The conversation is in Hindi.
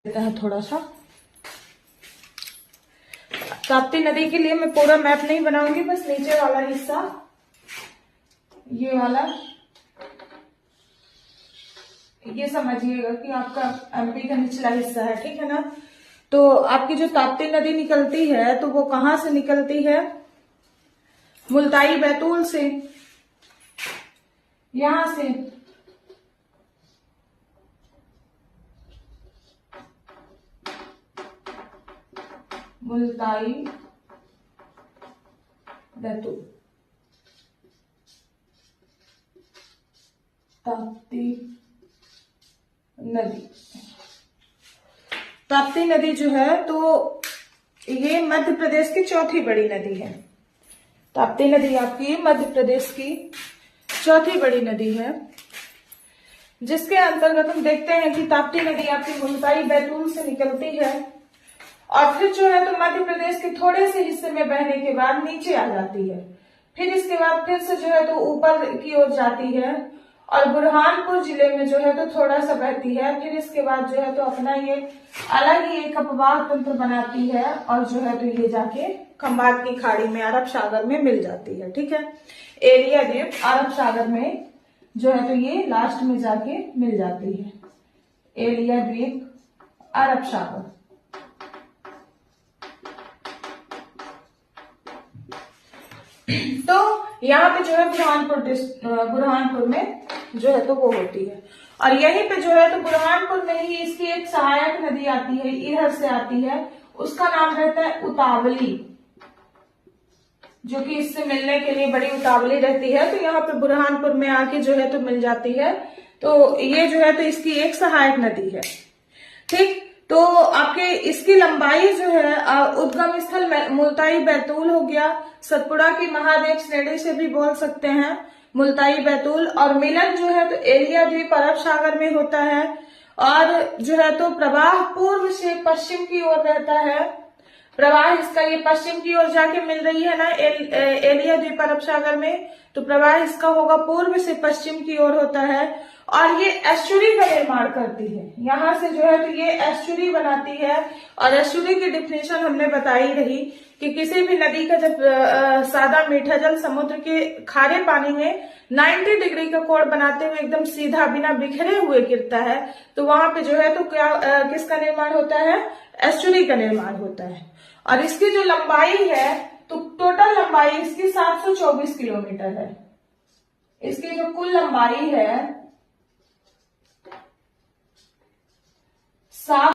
देता है थोड़ा सा। ताप्ती नदी के लिए मैं पूरा मैप नहीं बनाऊंगी, बस नीचे वाला हिस्सा, ये वाला, ये समझिएगा कि आपका एमपी का निचला हिस्सा है, ठीक है ना। तो आपकी जो ताप्ती नदी निकलती है तो वो कहां से निकलती है? मुल्ताई बैतूल से, यहां से मुल्ताई बैतूल, ताप्ती नदी। ताप्ती नदी जो है तो ये मध्य प्रदेश की चौथी बड़ी नदी है। ताप्ती नदी आपकी मध्य प्रदेश की चौथी बड़ी नदी है, जिसके अंतर्गत हम देखते हैं कि ताप्ती नदी आपकी मुल्ताई बैतूल से निकलती है और फिर जो है तो मध्य प्रदेश के थोड़े से हिस्से में बहने के बाद नीचे आ जाती है। फिर इसके बाद फिर से जो है तो ऊपर की ओर जाती है और बुरहानपुर जिले में जो है तो थोड़ा सा बहती है। फिर इसके बाद जो है तो अपना ये अलग ही एक अपवाह तंत्र बनाती है और जो है तो ये जाके खंबात की खाड़ी में अरब सागर में मिल जाती है, ठीक है। एरिया द्वीप अरब सागर में जो है तो ये लास्ट में जाके मिल जाती है, एरिया द्वीप अरब सागर। तो यहाँ पे जो है बुरहानपुर में जो है तो वो होती है और यहीं पे जो है तो बुरहानपुर में ही इसकी एक सहायक नदी आती है, इधर से आती है, उसका नाम रहता है उतावली, जो कि इससे मिलने के लिए बड़ी उतावली रहती है। तो यहाँ पे बुरहानपुर में आके जो है तो मिल जाती है। तो ये जो है तो इसकी एक सहायक नदी है, ठीक। तो आपके इसकी लंबाई जो है उद्गम स्थल मुल्ताई बैतूल हो गया, सतपुड़ा की महादेव श्रेणी से भी बोल सकते हैं मुल्ताई बैतूल, और मिलन जो है तो एरिया द्वीप अरब सागर में होता है और जो है तो प्रवाह पूर्व से पश्चिम की ओर रहता है। प्रवाह इसका ये पश्चिम की ओर जाके मिल रही है ना एरिया द्वीप अरब सागर में, तो प्रवाह इसका होगा पूर्व से पश्चिम की ओर होता है और ये एस्चुरी का निर्माण करती है। यहां से जो है तो ये एस्चुरी बनाती है और एस्चुरी की डिफिनेशन हमने बताई रही कि किसी भी नदी का जब सादा मीठा जल समुद्र के खारे पानी में 90 डिग्री का कोण बनाते हुए एकदम सीधा बिना बिखरे हुए गिरता है तो वहां पे जो है तो क्या किसका निर्माण होता है? एस्चुरी का निर्माण होता है। और इसकी जो लंबाई है तो टोटल लंबाई इसकी 724 किलोमीटर है। इसकी जो कुल लंबाई है 7